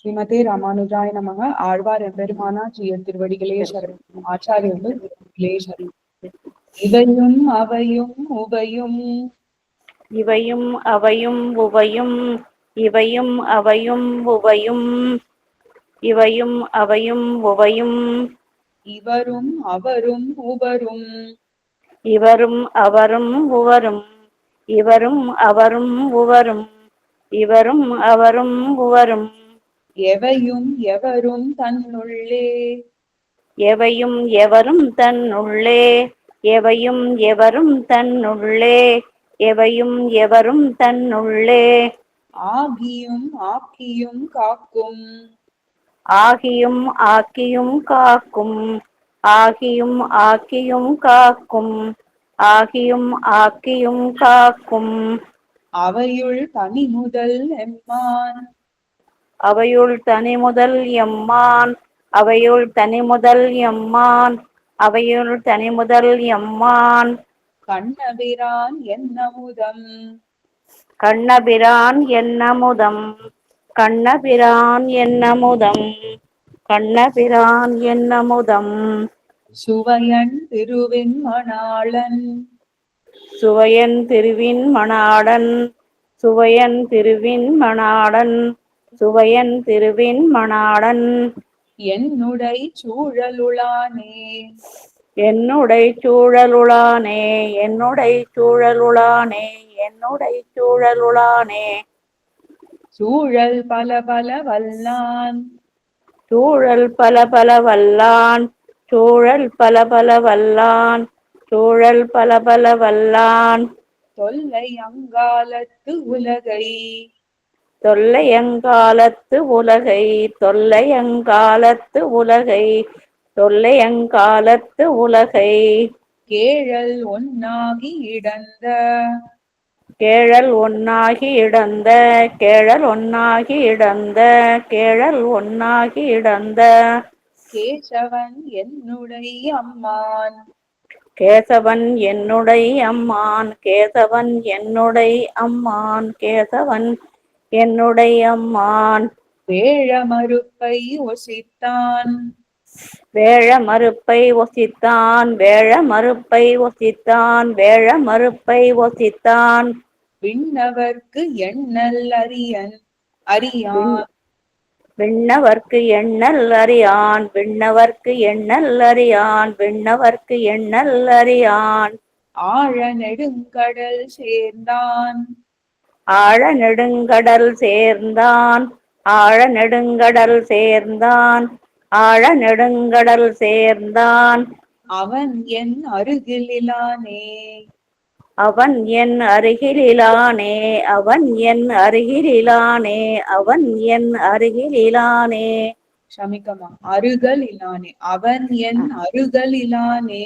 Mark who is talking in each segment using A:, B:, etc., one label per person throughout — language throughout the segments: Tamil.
A: ஸ்ரீமதே ராமானுஜாய நமக. ஆழ்வார் எம்பெருமானார் ஜீயர் திருவடிகளே சரணம். ஆச்சாரியர்கள் திருவடிகளே சரணம். இவையும் அவையும் உவையும்
B: இவையும் அவையும் உவையும் இவையும் அவையும் உவையும் இவையும் அவையும் உவையும்
A: இவரும் அவரும் உவரும்
B: இவரும் அவரும் உவரும் இவரும் அவரும் உவரும் இவரும் அவரும் உவரும்
A: எவையும் எவரும் தன்னுள்ளே
B: எவையும் எவரும் தன்னுள்ளே எவையும் எவரும் தன்னுள்ளே எவையும் எவரும் தன்னுள்ளே
A: ஆகியும் ஆக்கியும் காக்கும்
B: ஆகியும் ஆக்கியும் காக்கும் ஆகியும் ஆக்கியும் காக்கும் ஆகியும் ஆக்கியும் காக்கும்
A: அவையுள் தனி முதல் எம்மான்
B: அவையுள் தனி முதல் எம்மான் அவையுள் தனி முதல் எம்மான் அவையுள் தனி முதல் எம்மான்
A: கண்ணபிரான் என்னமுதம்
B: கண்ணபிரான் என்னமுதம் கண்ணபிரான் என்னமுதம் கண்ணபிரான் என்னமுதம்
A: சுவையன் திருவின் மணாளன்
B: சுவையன் திருவின் மணாடன் சுவையன் திருவின் மணாடன் சுவையன் திருவின் மணாடன்
A: என்னுடை சூழலுளானே
B: என்னுடை சூழலுளானே என்னுடை சூழலுளானே என்னுடை சூழலுளானே
A: சூழல் பல பல வல்லான்
B: சூழல் பல பல வல்லான் சூழல் பல பல வல்லான் சூழல் பல பல வல்லான்
A: தொல்லை அங்காலத்து உலகை
B: தொல்லையங்காலத்து உலகை தொல்லையங்காலத்து உலகை தொல்லையங்காலத்து உலகை
A: கேழல் ஒன்னாகி இடந்த
B: கேழல் ஒன்னாகி இடந்த கேழல் ஒன்னாகி இடந்த கேழல் ஒன்னாகி இடந்த
A: கேசவன் என்னுடை அம்மான்
B: கேசவன் என்னுடை அம்மான் கேசவன் என்னுடை அம்மான் கேசவன் என்னுடை அம்மான்
A: வேழ மறுப்பை ஒசித்தான்
B: வேழ மறுப்பை ஒசித்தான் வேழ மறுப்பை ஒசித்தான் வேழ மறுப்பை ஒசித்தான்
A: விண்ணவர்க்கு எண்ணல் அறியான்
B: விண்ணவர்க்கு எண்ணல் அறியான் விண்ணவர்க்கு எண்ணல் அறியான் விண்ணவர்க்கு எண்ணல் அறியான்
A: ஆழ நெடுங்கடல் சேர்ந்தான்
B: ஆழ நெடுங்கடல் சேர்ந்தான் ஆழ நெடுங்கடல் சேர்ந்தான் ஆழ நெடுங்கடல் சேர்ந்தான்
A: அவன் என் அருகிலானே
B: அவன் என் அருகிலானே அவன் என் அருகிலானே அவன் என் அருகிலானே
A: ஷமிக்கமா அருகலிலானே அவன் என் அருகலிலானே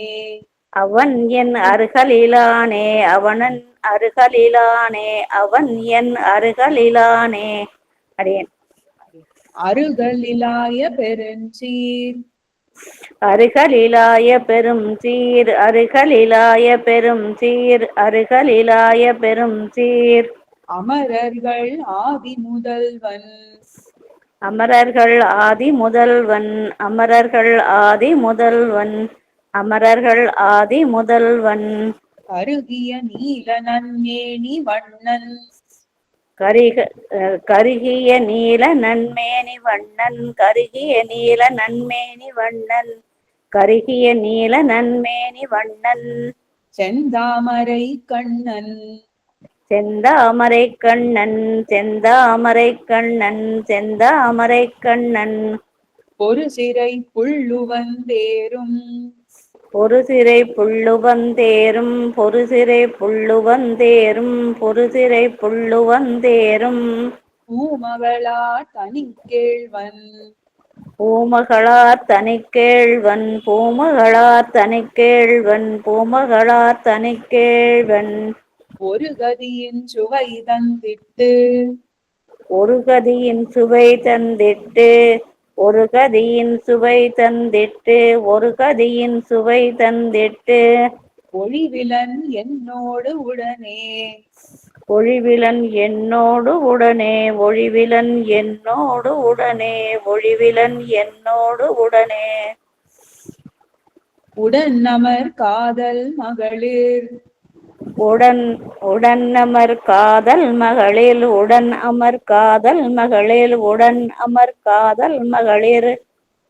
B: அவன் என் அருகலிலானே அவனன் அருகலிலானே அவன் என் அருகலிலானே அடியேன்
A: அருகலிலாய பெருஞ்சீர்
B: அருகலிலாய பெரும் சீர் அருகலிலாய பெரும் சீர் அருகலிலாய பெரும் சீர்
A: அமரர்கள் ஆதி முதல்வன்
B: அமரர்கள் ஆதி முதல்வன் அமரர்கள் ஆதி முதல்வன் அமரர்கள் ஆதி முதல்வன்
A: கருகிய நீல நன்னேணி வண்ணன்
B: கருகிய நீல நன்மேனி வண்ணன் கருகிய நீல நன்மேனி வண்ணன் கருகிய நீல நன்மேனி வண்ணன்
A: செந்தாமரை கண்ணன்
B: செந்தாமரை கண்ணன் செந்தாமரை கண்ணன் செந்தாமரை கண்ணன்
A: ஒரு சிறை புள்ளுவந்தேரும்
B: ஒரு சிறை புள்ளுவந்தேரும் ஒரு சிறை புள்ளுவந்தேரும் ஒரு சிறை புள்ளுவந்தேரும்
A: பூமகளா தனிக்கேழ்வன்
B: பூமகளார் தனிக்கேழ்வன் பூமகளார் தனிக்கேழ்வன் பூமகளார் தனிக்கேழ்வன்
A: ஒரு கதியின் சுவை தந்திட்டு
B: ஒரு கதியின் சுவை தந்திட்டு ஒரு கதியின் சுவை தந்திட்டு ஒரு கதியின் சுவை தந்திட்டு
A: ஒளிவிலன் என்னோடு உடனே
B: ஒழிவிலன் என்னோடு உடனே ஒழிவிலன் என்னோடு உடனே ஒழிவிலன் என்னோடு உடனே.
A: உடன் அமர் காதல் மகளிர்
B: உடன் அமர் காதல் மகளிர் உடன் அமர் காதல் மகளிர் உடன் அமர் காதல் மகளிர்.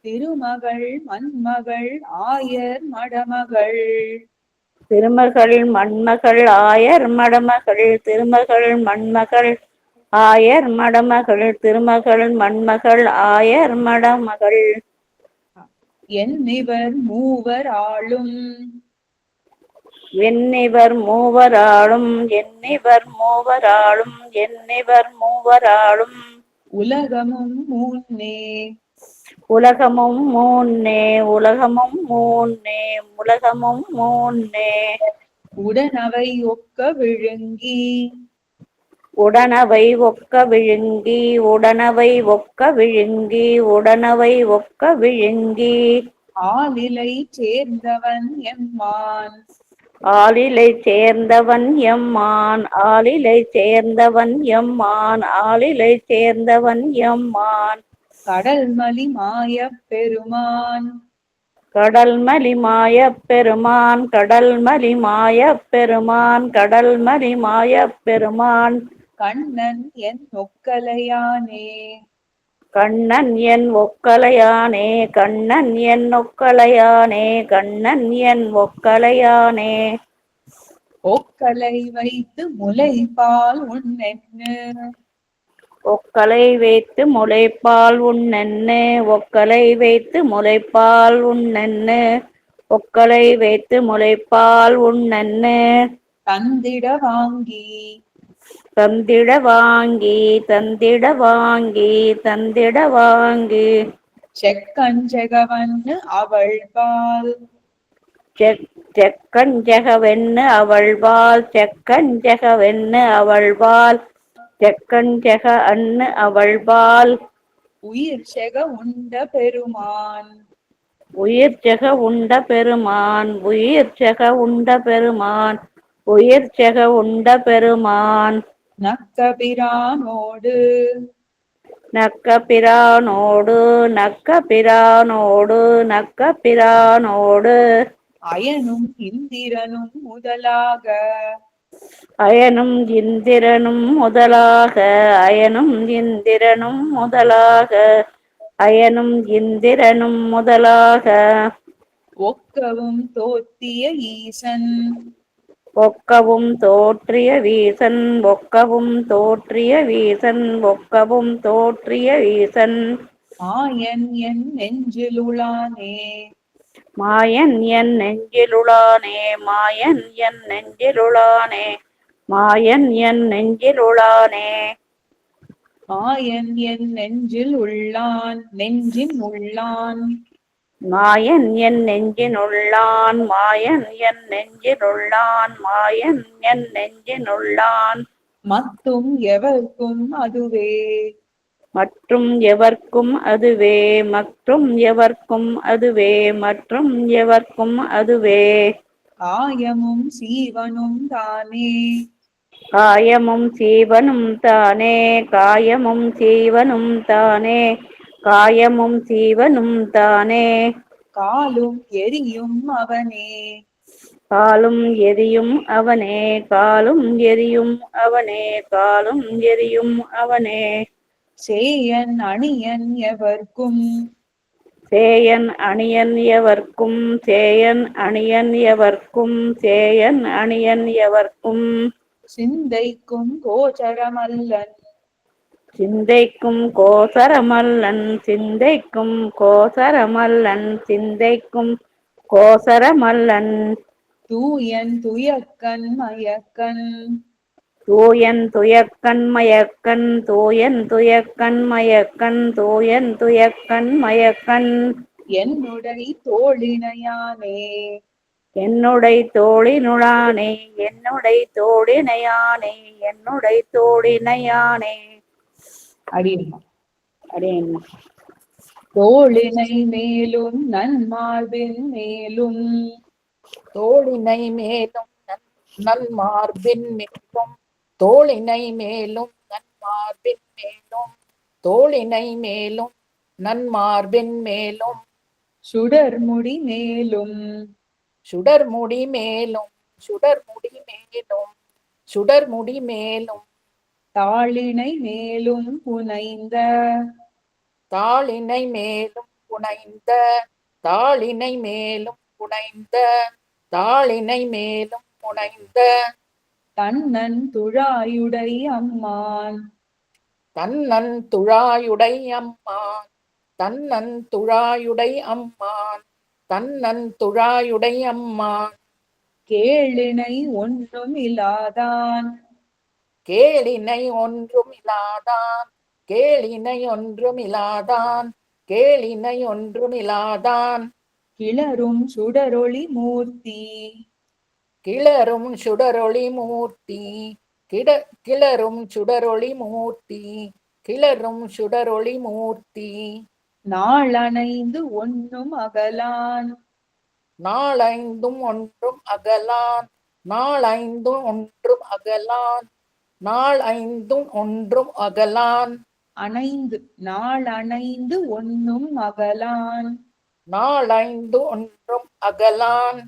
A: திருமகள் மண்மகள் ஆயர் மடமகள்
B: திருமகள் மண்மகள் ஆயர் மடமகள் திருமகள் மண்மகள் ஆயர் மடமகள் திருமகள் மண்மகள் ஆயர் மடமகள்.
A: என்னிவர் மூவர் ஆளும்
B: எண்ணிவர் மூவராளும் எண்ணிவர் மூவராளும் எண்ணிவர் மூவராளும்.
A: உலகமும் முன்னே
B: உலகமும் மூன்னே உலகமும் மூன்னே உலகமும் மூன்னே.
A: உடனவை ஒக்க விழுங்கி
B: உடனவை ஒக்க விழுங்கி உடனவை ஒக்க விழுங்கி உடனவை ஒக்க விழுங்கி.
A: ஆலிலை சேர்ந்தவன் எம்மான்
B: ஆலிலை சேர்ந்தவன் எம்மான் ஆலிலை சேர்ந்தவன் எம்மான் ஆலிலை சேர்ந்தவன் எம்மான்.
A: கடல்மலி மாயப் பெருமான்
B: கடல்மலி மாயப் பெருமான் கடல்மலி மாயப் பெருமான் கடல்மலி மாயப் பெருமான்.
A: கண்ணன் என் ஒக்கலையானே
B: கண்ணன் என் ஒக்கலையானே கண்ணன் என் ஒக்கலையானே கண்ணன் என் ஒக்கலையானே.
A: ஒக்கலை வைத்து முலைப்பால் உண்ணென்னு
B: ஒக்கலை வைத்து முளைப்பால் உண்ணென்னு ஒக்கலை வைத்து முளைப்பால் உண்ணென்னு ஒக்கலை வைத்து முளைப்பால் உண்ணென்னு.
A: தந்திட வாங்கி
B: தந்திட வாங்கி தந்திட வாங்கி தந்திட வாங்கி.
A: செக்கஞ்செகவன்னு அவள் பால்
B: செக்கஞ்செகவென்னு அவள்வாள் செக்கஞ்செகவென்னு அவள்வாள் செக்கஞ்செக அன்னு அவள்வாள்.
A: உயிர் செக உண்ட பெருமான்
B: உயிர் செக உண்ட பெருமான் உயிர் செக உண்ட பெருமான் உயிர் செக உண்ட பெருமான்.
A: நக்கபிரானோடு
B: நக்க பிரானோடு நக்க பிரானோடு நக்க பிரானோடு.
A: அயனும் இந்திரனும் முதலாக
B: அயனும் இந்திரனும் முதலாக அயனும் இந்திரனும் முதலாக அயனும் இந்திரனும் முதலாக.
A: ஒக்கவும் தோத்திய ஈசன்
B: ஒக்கவும் தோற்றிய வீசன் ஒக்கவும் தோற்றிய வீசன் ஒக்கவும் தோற்றிய வீசன்.
A: மாயன் என் நெஞ்சிலுளானே
B: மாயன் என் நெஞ்சிலுளானே மாயன் என் நெஞ்சிலுளானே மாயன் என் நெஞ்சிலுளானே.
A: மாயன் என் நெஞ்சில் உள்ளான் நெஞ்சின் உள்ளான்
B: மாயன் என் நெஞ்சினுள்ளான் மாயன் என் நெஞ்சினுள்ளான் மாயன் என் நெஞ்சினுள்ளான்.
A: மத்தும் எவர்க்கும் அதுவே
B: மற்றும் எவர்க்கும் அதுவே மற்றும் எவர்க்கும் அதுவே மற்றும் எவர்க்கும் அதுவே.
A: காயமும் சீவனும் தானே
B: காயமும் சீவனும் தானே காயமும் சீவனும் தானே காயமும் சீவனும் தானே.
A: காலும் எரியும் அவனே
B: காலும் எரியும் அவனே காலும் எரியும் அவனே காலும் எரியும் அவனே.
A: சேயன் அணியன் எவர்க்கும்
B: சேயன் அணியன் எவர்க்கும் சேயன் அணியன் எவர்க்கும் சேயன் அணியன் எவர்க்கும்.
A: சிந்தைக்கும் கோச்சரமல்லன்
B: சிந்தைக்கும் கோசரமல்லன் சிந்தைக்கும் கோசரமல்லன் சிந்தைக்கும் கோசரமல்லன்.
A: தூயன் துயக்கன் மயக்கன்
B: தூயன் துயக்கன் மயக்கன் தூயன் துயக்கன் மயக்கன் தூயன் துயக்கன் மயக்கன்.
A: என்னுடை தோழினையானே
B: என்னுடை தோழினுளானே என்னுடை தோழினையானே என்னுடை தோழினையானே.
A: அப்படின்னா
B: அடேம்மா.
A: தோழினை மேலும் நன்மார்பின் மேலும்
C: தோழினை மேலும் நல் மார்பின் மேலும் தோளினை மேலும் நன்மார்பின் மேலும் தோளினை மேலும் நன்மார்பின் மேலும்
A: சுடர்முடி மேலும்
C: சுடர்முடி மேலும் சுடர்முடி மேலும் சுடர்முடி மேலும்
A: தாளினை மேலும் புனைந்த
C: தாளினை மேலும் புனைந்த தாளினை மேலும் புனைந்த தாளினை மேலும் புனைந்த
A: தன்னன் துழாயுடை அம்மான்
C: தன்னன் துழாயுடை அம்மான் தன்னன் துழாயுடை அம்மான் தன்னன் துழாயுடை அம்மான்
A: கேளினை ஒன்றும் இலாதான்
C: கேளினை ஒன்றும் இலாதான் கேளினை ஒன்றும் இலாதான் கேளினை ஒன்றும் இலாதான்
A: கிளரும் சுடரொளி மூர்த்தி
C: கிளரும் சுடரொளி மூர்த்தி கிளரும் சுடரொளி மூர்த்தி கிளரும் சுடரொளி மூர்த்தி
A: நாளணைந்து ஒன்றும் அகலான்
C: நாளைந்தும் ஒன்றும் அகலான் நாளைந்தும் ஒன்றும் அகலான் நாளைந்தும் ஒன்றும் அகலான்
A: அணைந்து நாளணைந்து ஒன்றும் அகலான்
C: நாளைந்து ஒன்றும் அகலான்.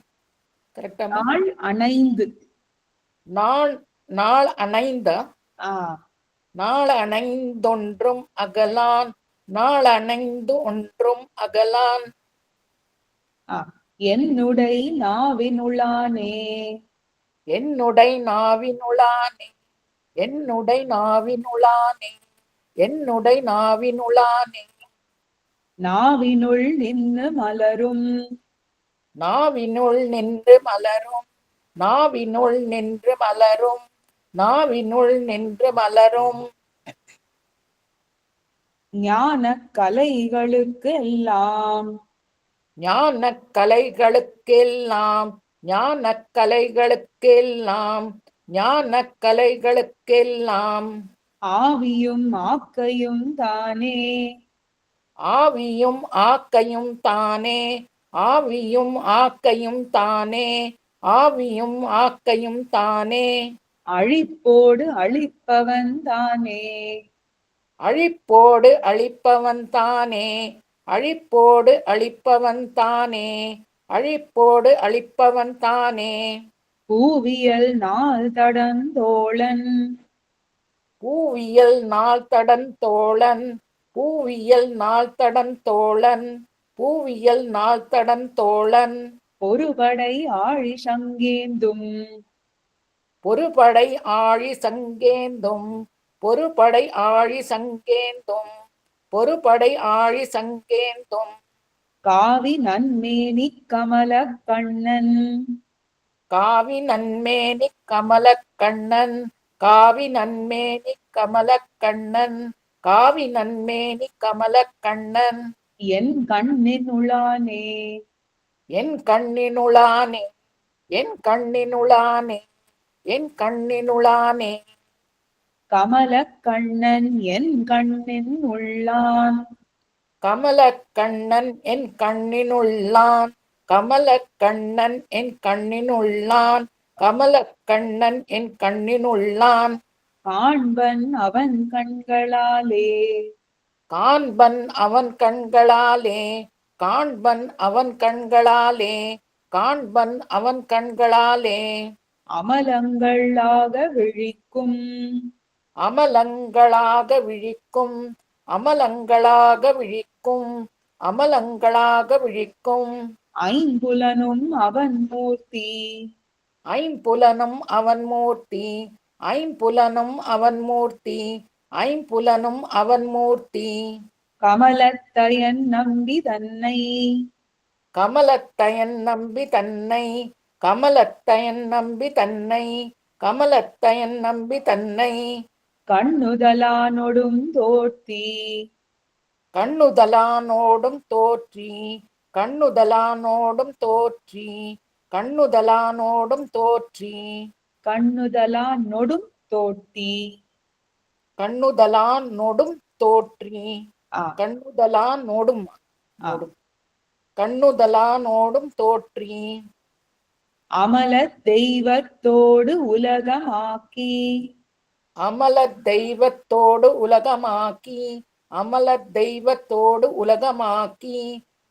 C: கரெக்டா?
A: நாள் அணைந்து
C: நாள் நாள் அணைந்த
A: ஆஹ்
C: நாள் அணைந்தொன்றும் அகலான் நாள் அணைந்து ஒன்றும் அகலான்.
A: என்னுடை நாவினுளானே
C: என்னுடை நாவினுளானே என்னுடை நாவினுளானே என்னுடை நாவினுளானே
A: நாவினுள் நின்று மலரும்
C: நாவினுள் நின்று மலரும் நாவினுள் நின்று மலரும் நாவினுள் நின்று மலரும்
A: ஞான கலைகளுக்கு எல்லாம்
C: ஞான கலைகளுக்கெல்லாம் ஞான கலைகளுக்கெல்லாம் ஞான கலைகளுக்கெல்லாம்
A: ஆவியும் ஆக்கையும் தானே
C: ஆவியும் ஆக்கையும் தானே ஆவியும் ஆக்கையும் தானே ஆவியும் ஆக்கையும் தானே
A: அழிப்போடு அழிப்பவன் தானே
C: அழிப்போடு அழிப்பவன் தானே அழிப்போடு அழிப்பவன் தானே அழிப்போடு அழிப்பவன் தானே
A: பூவியல் நாள் தடந்தோழன்
C: பூவியல் நாள் தடன் தோழன் பூவியல் நாள் தடன் தோழன் பூவியல் நாள் தடன் தோழன்
A: ஒருபடை ஆழி சங்கேந்தும்
C: பொறுபடை ஆழி சங்கேந்தும் பொறுபடை ஆழி சங்கேந்தும் பொறுபடை ஆழி சங்கேந்தும்
A: காவி நன்மேனி கமல கண்ணன்
C: காவி நன்மேனி கமல கண்ணன் காவி நன்மேனி கமல கண்ணன் காவி நன்மேனி கமல கண்ணன்
A: என் கண்ணினுளானே
C: என் கண்ணினுளானே என் கண்ணினுளானே என் கண்ணினுளானே
A: கமல கண்ணன் என் கண்ணின் உள்ளான்
C: கமல கண்ணன் என் கண்ணினுள்ளான் கமல கண்ணன் என் கண்ணினுள்ளான் கமல கண்ணன் என் கண்ணினுள்ளான்
A: காண்பன் அவன் கண்களாலே
C: காண்பன் அவன் கண்களாலே காண்பன் அவன் கண்களாலே காண்பன் அவன் கண்களாலே
A: அமலங்களாக விழிக்கும்
C: அமலங்களாக விழிக்கும் அமலங்களாக விழிக்கும் அமலங்களாக விழிக்கும்
A: ஐம்புலனும் அவன் மூர்த்தி
C: ஐம்புலனும் அவன் மூர்த்தி ஐம்புலனும் அவன் மூர்த்தி ஐம்புலனும் அவன் மூர்த்தி
A: கமலத்தையன் நம்பி தன்னை
C: கமலத்தையன் நம்பி தன்னை கமலத்தையன் நம்பி தன்னை கமலத்தையன் நம்பி தன்னை
A: கண்ணுதலானொடும் தோற்றி
C: கண்ணுதலானோடும் தோற்றி கண்ணுதலானோடும் தோற்றி கண்ணுதலானோடும் தோற்றி
A: கண்ணுதலானொடும் தோட்டி
C: கண்ணுதலானோடும் தோற்றி கண்ணுதலானோடும் கண்ணுதலானோடும் தோற்றி
A: அமல தெய்வத்தோடு உலகமாக்கி
C: அமலத் தெய்வத்தோடு உலகமாக்கி அமலத் தெய்வத்தோடு உலகமாக்கி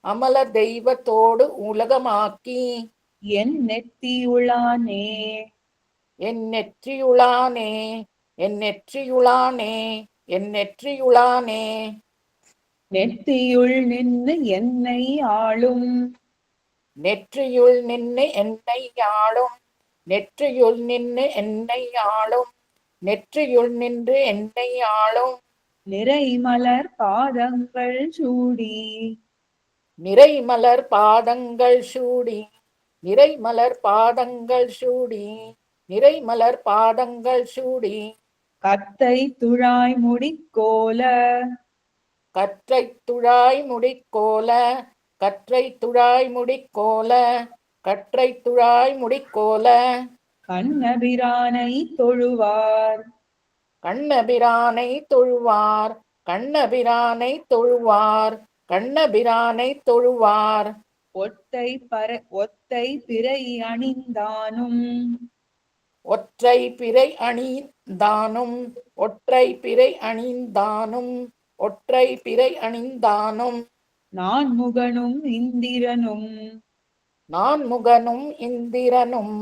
C: அமல தெய்வத்தோடு உலகமாக்கி
A: என் நெத்தியுளானே
C: என் நெற்றியுளானே என் நெற்றியுளானே என் நெற்றியுளானே
A: நெத்தியுள் நின்று என்னை ஆளும்
C: நெற்றியுள் நின்று என்னை ஆளும் நெற்றியுள் நின்று என்னை ஆளும் நெற்றியுள் நின்று என்னை ஆளும்
A: நிறைமலர் பாதங்கள் சூடி
C: நிறைமலர் பாதங்கள் சூடி நிறைமலர் பாதங்கள் சூடி நிறைமலர் பாதங்கள் சூடி
A: கத்தை துழாய் முடிக்கோல
C: கற்றை துழாய் முடிக்கோல கற்றை துழாய் முடிக்கோல கற்றை துழாய் முடிக்கோல
A: கண்ணபிரானை தொழுவார்
C: கண்ணபிரானை தொழுவார் கண்ணபிரானை தொழுவார் கண்ணபிரானை தொழுவார்
A: ஒத்தை பிறை அணிந்தானும்
C: ஒற்றை பிறை அணிந்தானும் ஒற்றை பிறை அணிந்தானும் ஒற்றை பிறை அணிந்தானும்
A: நான் முகனும் இந்திரனும்
C: நான் முகனும் இந்திரனும்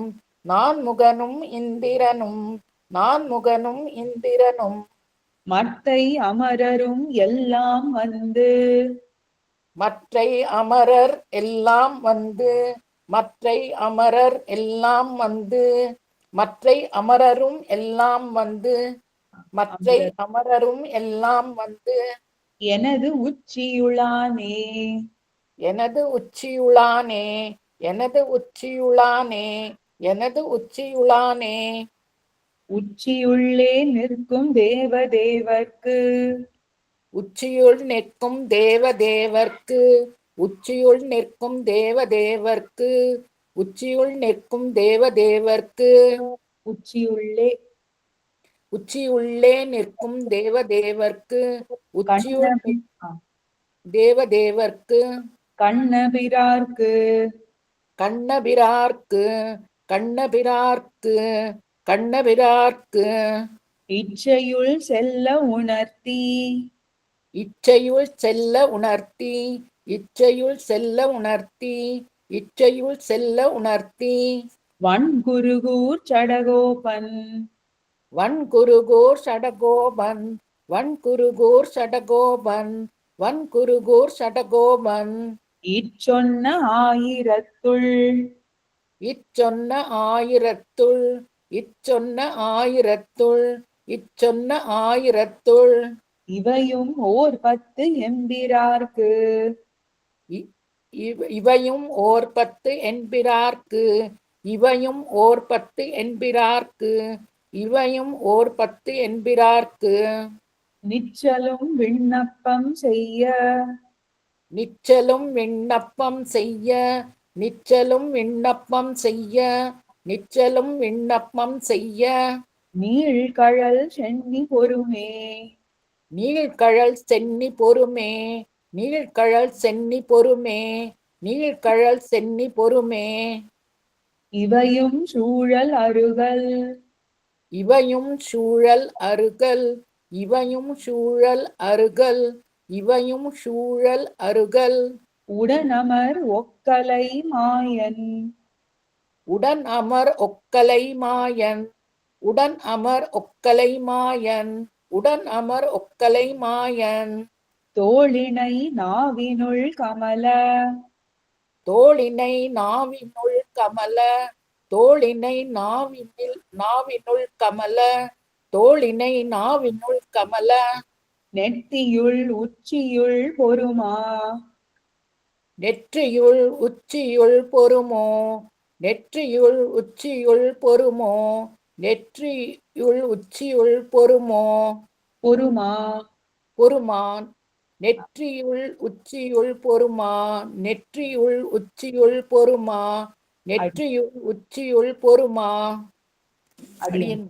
C: நான் முகனும் இந்திரனும் நான் முகனும் இந்திரனும்
A: மத்தை அமரரும் எல்லாம் வந்து
C: மற்றை அமரர் எல்லாம் வந்து மற்றை அமரர் எல்லாம் வந்து மற்றை அமரரும் எல்லாம் வந்து மற்றை அமரரும் எல்லாம் வந்து
A: எனது உச்சியுளானே
C: எனது உச்சியுளானே எனது உச்சியுளானே எனது உச்சியுளானே
A: உச்சியுள்ளே நிற்கும் தேவதேவர்க்கு
C: உச்சியுள் நிற்கும் தேவதேவர்க்கு உச்சியுள் நிற்கும் தேவதேவர்க்கு உச்சியுள் நிற்கும் தேவதேவர்க்கு
A: உச்சியுள்ளே
C: உச்சியுள்ளே நிற்கும் தேவதேவர்க்கு உச்சியுள்
A: கண்ணபி-
C: தேவதேவர்க்கு
A: கண்ணபிரார்க்கு
C: கண்ணபிரார்க்கு கண்ணபிரார்க்கு கண்ணபிரார்க்கு
A: இச்சையுள் செல்ல உணர்த்தி
C: இச்சையுள் செல்ல உணர்த்தி இச்சையுள் செல்ல உணர்த்தி இச்சையுள் செல்ல உணர்த்தி
A: வன்குருகூர் சடகோபன்
C: வன்குருகோர் சடகோபன் வன்குருகோர் சடகோபன் வன்குருகோர் சடகோபன்
A: இச்சொன்ன ஆயிரத்துள்
C: இச்சொன்ன ஆயிரத்துள் இச்சொன்ன ஆயிரத்துள் இச்சொன்ன ஆயிரத்துள்
A: இவையும் ஓர் 10 எம்பிரார்க்கு
C: இவையும் ஓர் 10 என்பிரார்க்கு இவையும் ஓர் 10 என்பிரார்க்கு இவையும் ஓர் 10 என்பிரார்க்கு
A: நிச்சலும் விண்ணப்பம் செய்ய
C: நிச்சலும் விண்ணப்பம் செய்ய நிச்சலும் விண்ணப்பம் செய்ய நிச்சலும் விண்ணப்பம் செய்ய
A: நீழ்கழல் சென்னி பொறுமே
C: நீழ்கழல் சென்னி பொறுமே நீழ்கழல் சென்னி பொறுமே நீழ்கழல் சென்னி பொறுமே
A: இவையும் சூழல் அருகல்
C: இவையும் சூழல் அருகல் இவையும் சூழல் அருகல் இவையும் சூழல் அருகல்
A: உடனமர் ஒக்கலை மாயன்
C: உடன் அமர் ஒக்கலை மாயன் உடன் அமர் ஒக்கலை மாயன் உடன் அமர் ஒக்கலை மாயன்
A: தோளினை நாவினுள் கமல
C: தோளினை நாவினுள் கமல தோளினை நாவினுள் கமல தோளினை நாவினுள் கமல
A: நெற்றியுள் உச்சியுள் பொறுமா
C: நெற்றியுள் உச்சியுள் பொறுமோ நெற்றியுள் உச்சியுள் பொறுமோ நெற்றியுள் உச்சியுள் பொறுமோ
A: பொறுமா
C: பொறுமான் நெற்றியுள் உச்சியுள் பொறுமா நெற்றியுள் உச்சியுள் பொறுமா நெற்றியுள் உச்சியுள் பொறுமா
A: அடியேன்.